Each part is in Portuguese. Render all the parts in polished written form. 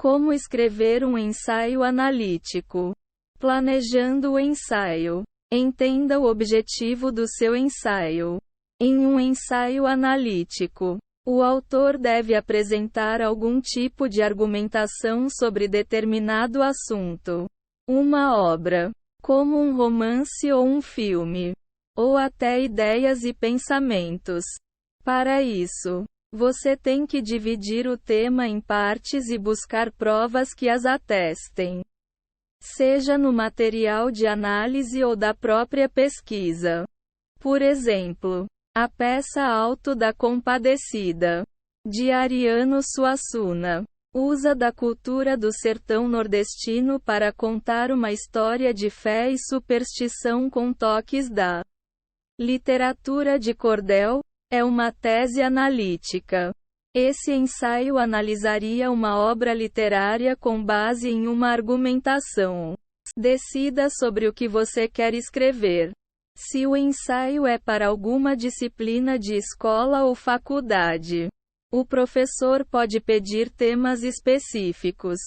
Como escrever um ensaio analítico. Planejando o ensaio. Entenda o objetivo do seu ensaio. Em um ensaio analítico, o autor deve apresentar algum tipo de argumentação sobre determinado assunto. Uma obra, como um romance ou um filme, ou até ideias e pensamentos. Para isso, você tem que dividir o tema em partes e buscar provas que as atestem. Seja no material de análise ou da própria pesquisa. Por exemplo, a peça Alto da Compadecida, de Ariano Suassuna, usa da cultura do sertão nordestino para contar uma história de fé e superstição com toques da literatura de cordel. É uma tese analítica. Esse ensaio analisaria uma obra literária com base em uma argumentação. Decida sobre o que você quer escrever. Se o ensaio é para alguma disciplina de escola ou faculdade, o professor pode pedir temas específicos.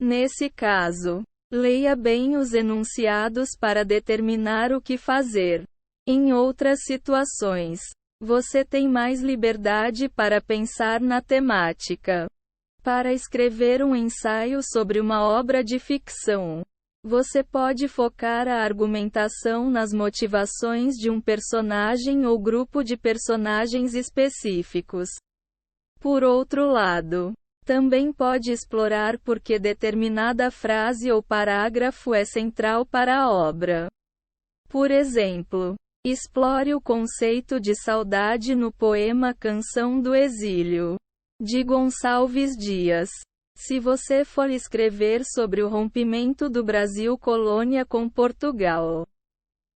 Nesse caso, leia bem os enunciados para determinar o que fazer. Em outras situações, você tem mais liberdade para pensar na temática. Para escrever um ensaio sobre uma obra de ficção, você pode focar a argumentação nas motivações de um personagem ou grupo de personagens específicos. Por outro lado, também pode explorar por que determinada frase ou parágrafo é central para a obra. Por exemplo, explore o conceito de saudade no poema Canção do Exílio, de Gonçalves Dias. Se você for escrever sobre o rompimento do Brasil colônia com Portugal,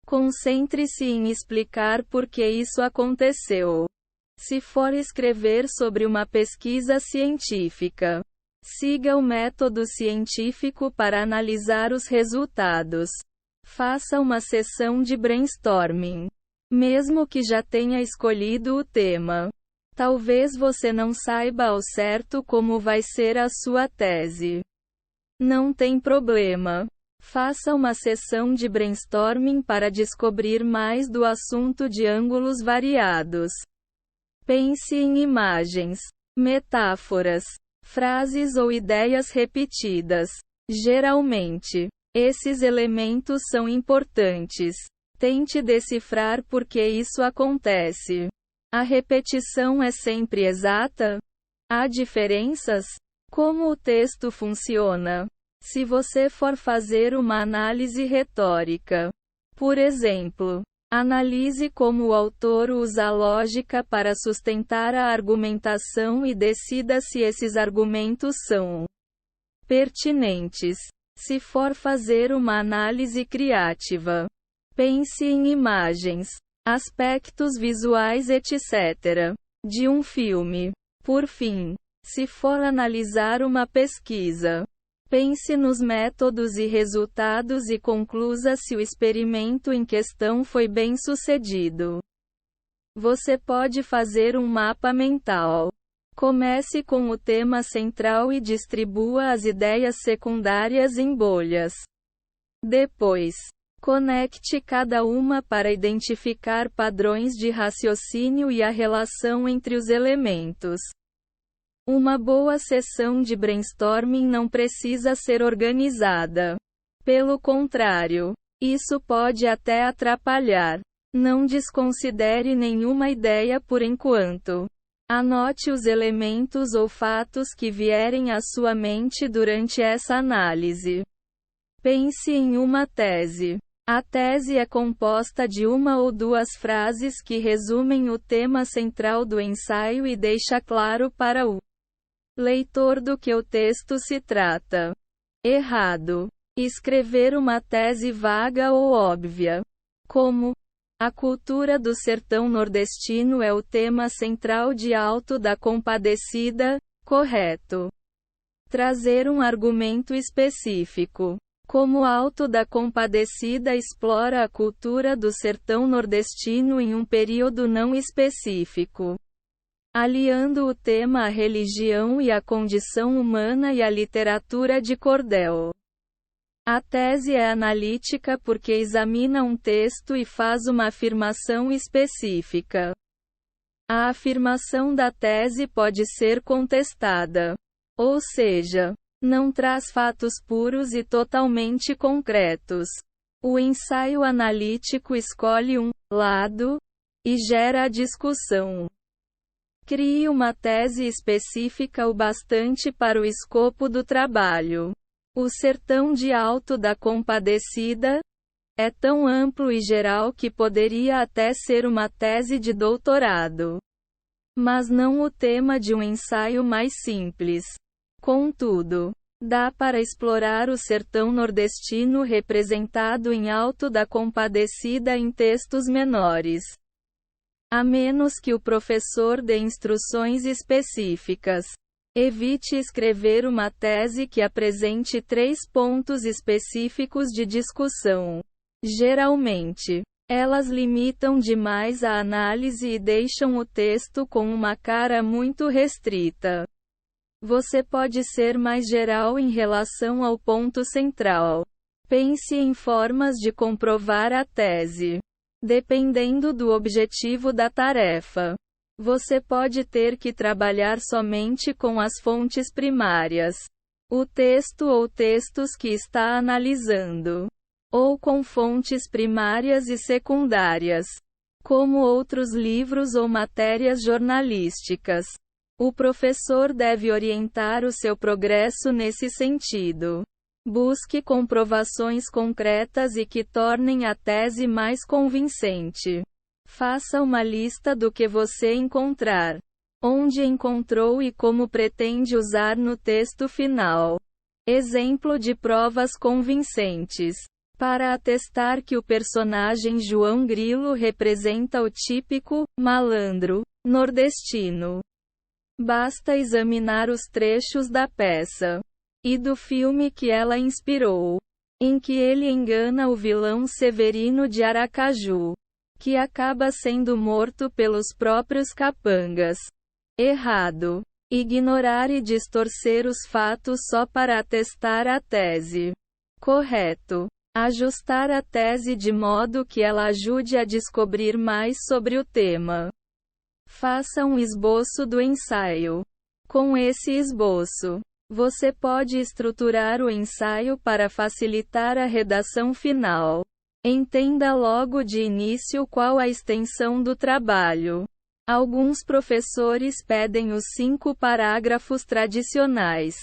concentre-se em explicar por que isso aconteceu. Se for escrever sobre uma pesquisa científica, siga o método científico para analisar os resultados. Faça uma sessão de brainstorming. Mesmo que já tenha escolhido o tema, talvez você não saiba ao certo como vai ser a sua tese. Não tem problema. Faça uma sessão de brainstorming para descobrir mais do assunto de ângulos variados. Pense em imagens, metáforas, frases ou ideias repetidas. Geralmente, esses elementos são importantes. Tente decifrar por que isso acontece. A repetição é sempre exata? Há diferenças? Como o texto funciona? Se você for fazer uma análise retórica, por exemplo, analise como o autor usa a lógica para sustentar a argumentação e decida se esses argumentos são pertinentes. Se for fazer uma análise criativa, pense em imagens, aspectos visuais, etc. de um filme. Por fim, se for analisar uma pesquisa, pense nos métodos e resultados e conclusa se o experimento em questão foi bem sucedido. Você pode fazer um mapa mental. Comece com o tema central e distribua as ideias secundárias em bolhas. Depois, conecte cada uma para identificar padrões de raciocínio e a relação entre os elementos. Uma boa sessão de brainstorming não precisa ser organizada. Pelo contrário, isso pode até atrapalhar. Não desconsidere nenhuma ideia por enquanto. Anote os elementos ou fatos que vierem à sua mente durante essa análise. Pense em uma tese. A tese é composta de uma ou duas frases que resumem o tema central do ensaio e deixa claro para o leitor do que o texto se trata. Errado. Escrever uma tese vaga ou óbvia. Como a cultura do sertão nordestino é o tema central de Alto da Compadecida, correto. Trazer um argumento específico. Como Alto da Compadecida explora a cultura do sertão nordestino em um período não específico. aliando o tema à religião e à condição humana e à literatura de cordel. A tese é analítica porque examina um texto e faz uma afirmação específica. A afirmação da tese pode ser contestada. Ou seja, não traz fatos puros e totalmente concretos. O ensaio analítico escolhe um lado e gera a discussão. Crie uma tese específica o bastante para o escopo do trabalho. O Sertão de Alto da Compadecida é tão amplo e geral que poderia até ser uma tese de doutorado. Mas não o tema de um ensaio mais simples. Contudo, dá para explorar o sertão nordestino representado em Alto da Compadecida em textos menores. A menos que o professor dê instruções específicas. Evite escrever uma tese que apresente 3 pontos específicos de discussão. Geralmente, elas limitam demais a análise e deixam o texto com uma cara muito restrita. Você pode ser mais geral em relação ao ponto central. Pense em formas de comprovar a tese. Dependendo do objetivo da tarefa, você pode ter que trabalhar somente com as fontes primárias, o texto ou textos que está analisando, ou com fontes primárias e secundárias, como outros livros ou matérias jornalísticas. O professor deve orientar o seu progresso nesse sentido. Busque comprovações concretas e que tornem a tese mais convincente. Faça uma lista do que você encontrar, onde encontrou e como pretende usar no texto final. Exemplo de provas convincentes. Para atestar que o personagem João Grilo representa o típico malandro nordestino, basta examinar os trechos da peça e do filme que ela inspirou, em que ele engana o vilão Severino de Aracaju, que acaba sendo morto pelos próprios capangas. Errado. Ignorar e distorcer os fatos só para atestar a tese. Correto. Ajustar a tese de modo que ela ajude a descobrir mais sobre o tema. Faça um esboço do ensaio. Com esse esboço, você pode estruturar o ensaio para facilitar a redação final. Entenda logo de início qual a extensão do trabalho. Alguns professores pedem os 5 parágrafos tradicionais.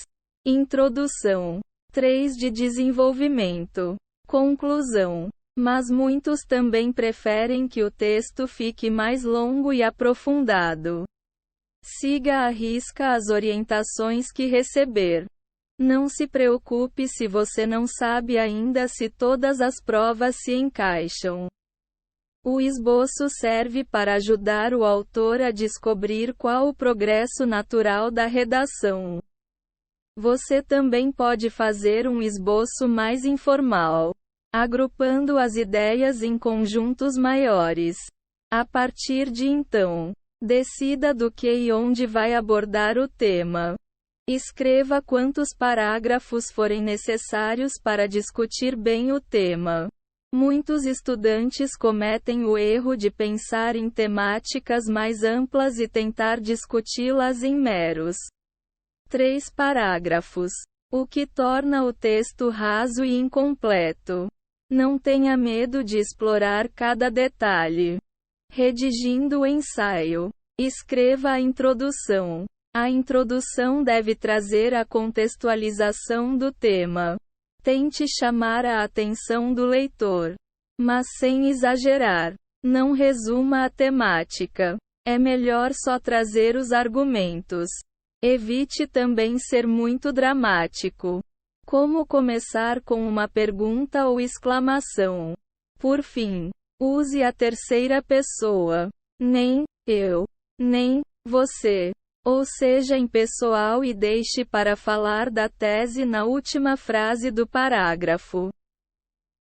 Introdução. 3 de desenvolvimento. Conclusão. Mas muitos também preferem que o texto fique mais longo e aprofundado. Siga à risca as orientações que receber. Não se preocupe se você não sabe ainda se todas as provas se encaixam. O esboço serve para ajudar o autor a descobrir qual o progresso natural da redação. Você também pode fazer um esboço mais informal, agrupando as ideias em conjuntos maiores. A partir de então, decida do que e onde vai abordar o tema. Escreva quantos parágrafos forem necessários para discutir bem o tema. Muitos estudantes cometem o erro de pensar em temáticas mais amplas e tentar discuti-las em meros 3 parágrafos, o que torna o texto raso e incompleto. Não tenha medo de explorar cada detalhe. Redigindo o ensaio. Escreva a introdução. A introdução deve trazer a contextualização do tema. Tente chamar a atenção do leitor, mas sem exagerar. Não resuma a temática. É melhor só trazer os argumentos. Evite também ser muito dramático. Como começar com uma pergunta ou exclamação. Por fim, use a terceira pessoa. Nem eu, nem você. Ou seja, impessoal e deixe para falar da tese na última frase do parágrafo.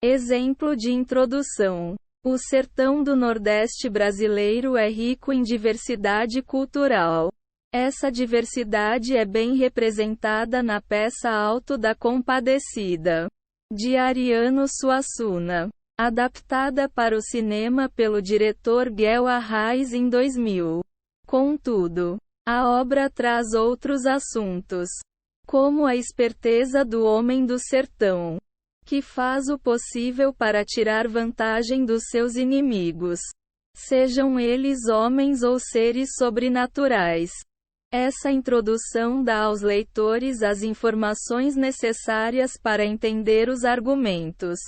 Exemplo de introdução. O sertão do Nordeste brasileiro é rico em diversidade cultural. Essa diversidade é bem representada na peça Alto da Compadecida, de Ariano Suassuna, adaptada para o cinema pelo diretor Guel Arraes em 2000. Contudo, a obra traz outros assuntos, como a esperteza do homem do sertão, que faz o possível para tirar vantagem dos seus inimigos, sejam eles homens ou seres sobrenaturais. Essa introdução dá aos leitores as informações necessárias para entender os argumentos.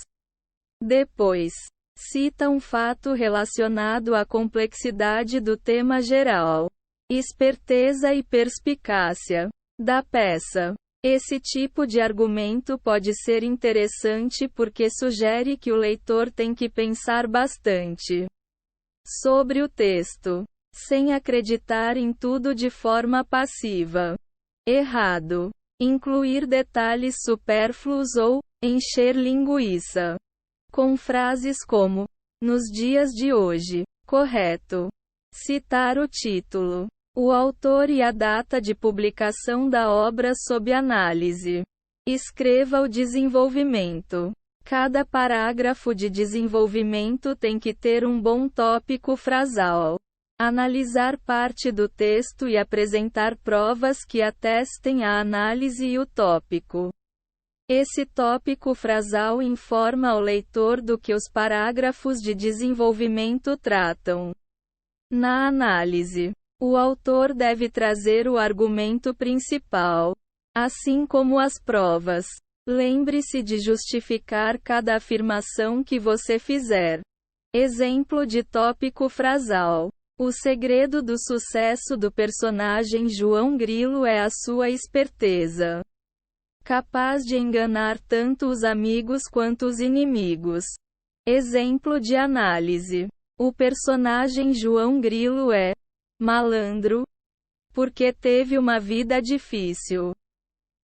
Depois, cita um fato relacionado à complexidade do tema geral, esperteza e perspicácia da peça. Esse tipo de argumento pode ser interessante porque sugere que o leitor tem que pensar bastante sobre o texto, sem acreditar em tudo de forma passiva. Errado. Incluir detalhes supérfluos ou encher linguiça com frases como nos dias de hoje. Correto. Citar o título, o autor e a data de publicação da obra sob análise. Escreva o desenvolvimento. Cada parágrafo de desenvolvimento tem que ter um bom tópico frasal. Analisar parte do texto e apresentar provas que atestem a análise e o tópico. Esse tópico frasal informa ao leitor do que os parágrafos de desenvolvimento tratam. Na análise, o autor deve trazer o argumento principal, assim como as provas. Lembre-se de justificar cada afirmação que você fizer. Exemplo de tópico frasal. O segredo do sucesso do personagem João Grilo é a sua esperteza, capaz de enganar tanto os amigos quanto os inimigos. Exemplo de análise. O personagem João Grilo é malandro, porque teve uma vida difícil,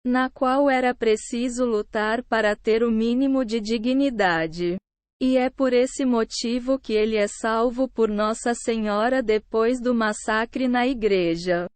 na qual era preciso lutar para ter o mínimo de dignidade. E é por esse motivo que ele é salvo por Nossa Senhora depois do massacre na igreja.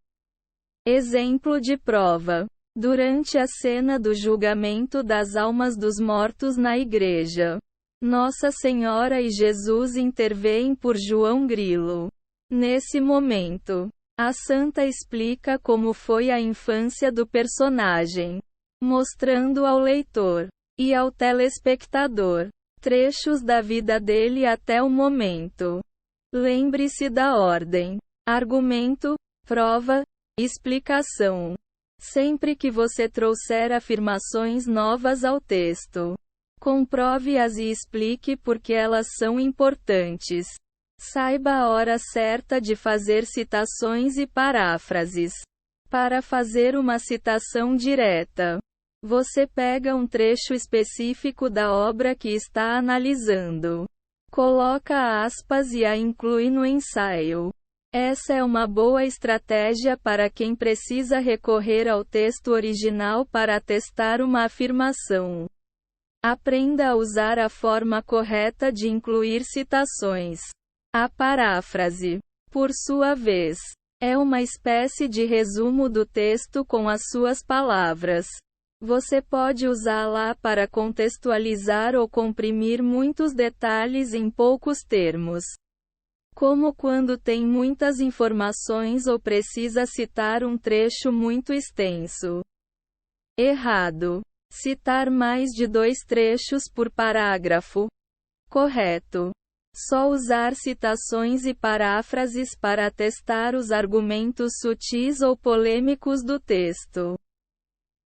Exemplo de prova. Durante a cena do julgamento das almas dos mortos na igreja, Nossa Senhora e Jesus intervêm por João Grilo. Nesse momento, a santa explica como foi a infância do personagem, mostrando ao leitor e ao telespectador trechos da vida dele até o momento. Lembre-se da ordem: argumento, prova, explicação. Sempre que você trouxer afirmações novas ao texto, comprove-as e explique por que elas são importantes. Saiba a hora certa de fazer citações e paráfrases. Para fazer uma citação direta, você pega um trecho específico da obra que está analisando, coloca aspas e a inclui no ensaio. Essa é uma boa estratégia para quem precisa recorrer ao texto original para atestar uma afirmação. Aprenda a usar a forma correta de incluir citações. A paráfrase, por sua vez, é uma espécie de resumo do texto com as suas palavras. Você pode usá-la para contextualizar ou comprimir muitos detalhes em poucos termos, como quando tem muitas informações ou precisa citar um trecho muito extenso. Errado. Citar mais de 2 trechos por parágrafo. Correto. Só usar citações e paráfrases para atestar os argumentos sutis ou polêmicos do texto.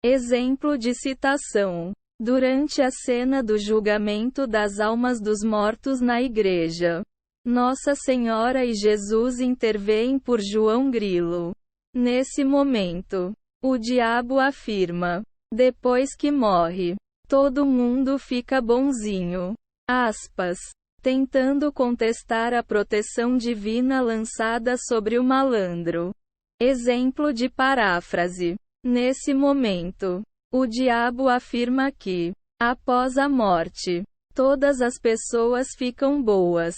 Exemplo de citação. Durante a cena do julgamento das almas dos mortos na igreja, Nossa Senhora e Jesus intervêm por João Grilo. Nesse momento, o diabo afirma: depois que morre, todo mundo fica bonzinho. Aspas. Tentando contestar a proteção divina lançada sobre o malandro. Exemplo de paráfrase. Nesse momento, o diabo afirma que, após a morte, Todas as pessoas ficam boas.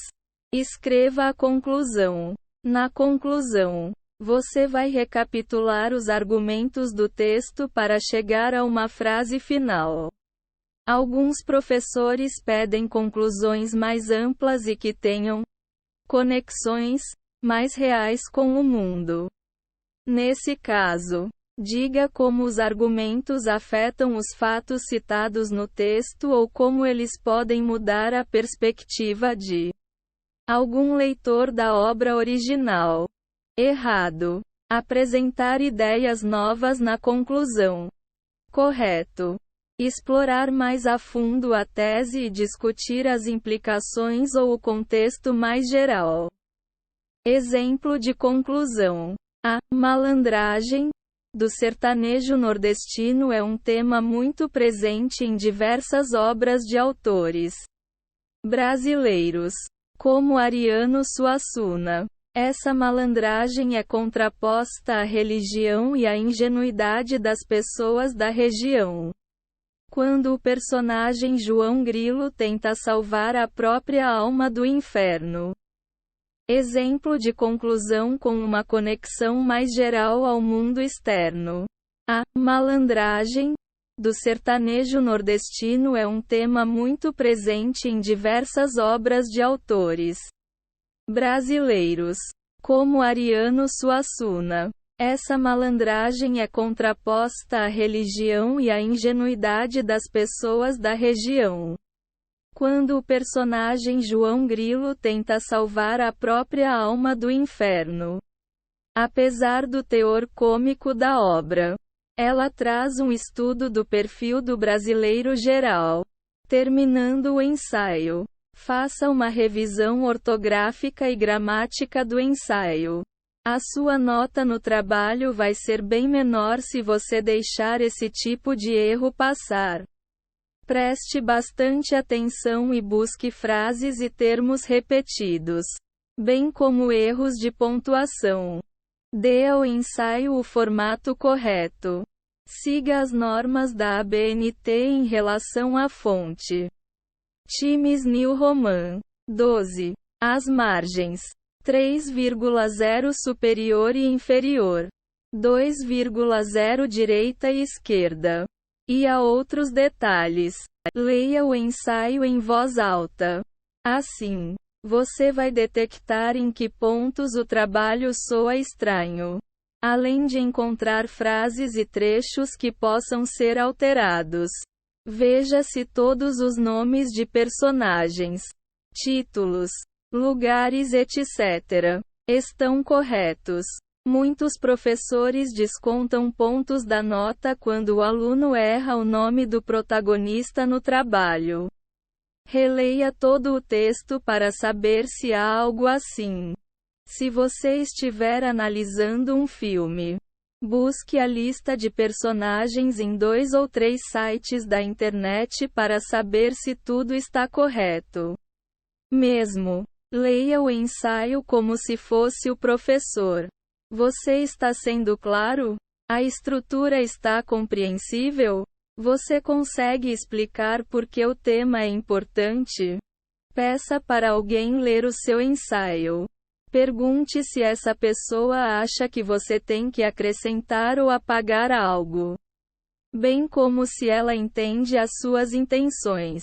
Escreva a conclusão. Na conclusão, você vai recapitular os argumentos do texto para chegar a uma frase final. Alguns professores pedem conclusões mais amplas e que tenham conexões mais reais com o mundo. Nesse caso, diga como os argumentos afetam os fatos citados no texto ou como eles podem mudar a perspectiva de algum leitor da obra original. Errado. Apresentar ideias novas na conclusão. Correto. Explorar mais a fundo a tese e discutir as implicações ou o contexto mais geral. Exemplo de conclusão. A malandragem do sertanejo nordestino é um tema muito presente em diversas obras de autores brasileiros, como Ariano Suassuna. Essa malandragem é contraposta à religião e à ingenuidade das pessoas da região. Quando o personagem João Grilo tenta salvar a própria alma do inferno. Exemplo de conclusão com uma conexão mais geral ao mundo externo. A malandragem do sertanejo nordestino é um tema muito presente em diversas obras de autores brasileiros, como Ariano Suassuna. Essa malandragem é contraposta à religião e à ingenuidade das pessoas da região. Quando o personagem João Grilo tenta salvar a própria alma do inferno. Apesar do teor cômico da obra, ela traz um estudo do perfil do brasileiro geral. Terminando o ensaio, faça uma revisão ortográfica e gramática do ensaio. A sua nota no trabalho vai ser bem menor se você deixar esse tipo de erro passar. Preste bastante atenção e busque frases e termos repetidos, bem como erros de pontuação. Dê ao ensaio o formato correto. Siga as normas da ABNT em relação à fonte. Times New Roman. 12. As margens. 3,0 superior e inferior. 2,0 direita e esquerda. E há outros detalhes. Leia o ensaio em voz alta. Assim, você vai detectar em que pontos o trabalho soa estranho. Além de encontrar frases e trechos que possam ser alterados. Veja se todos os nomes de personagens, títulos, lugares, etc. estão corretos. Muitos professores descontam pontos da nota quando o aluno erra o nome do protagonista no trabalho. Releia todo o texto para saber se há algo assim. Se você estiver analisando um filme, busque a lista de personagens em 2 ou 3 sites da internet para saber se tudo está correto. Mesmo, leia o ensaio como se fosse o professor. Você está sendo claro? A estrutura está compreensível? Você consegue explicar por que o tema é importante? Peça para alguém ler o seu ensaio. Pergunte se essa pessoa acha que você tem que acrescentar ou apagar algo, bem como se ela entende as suas intenções.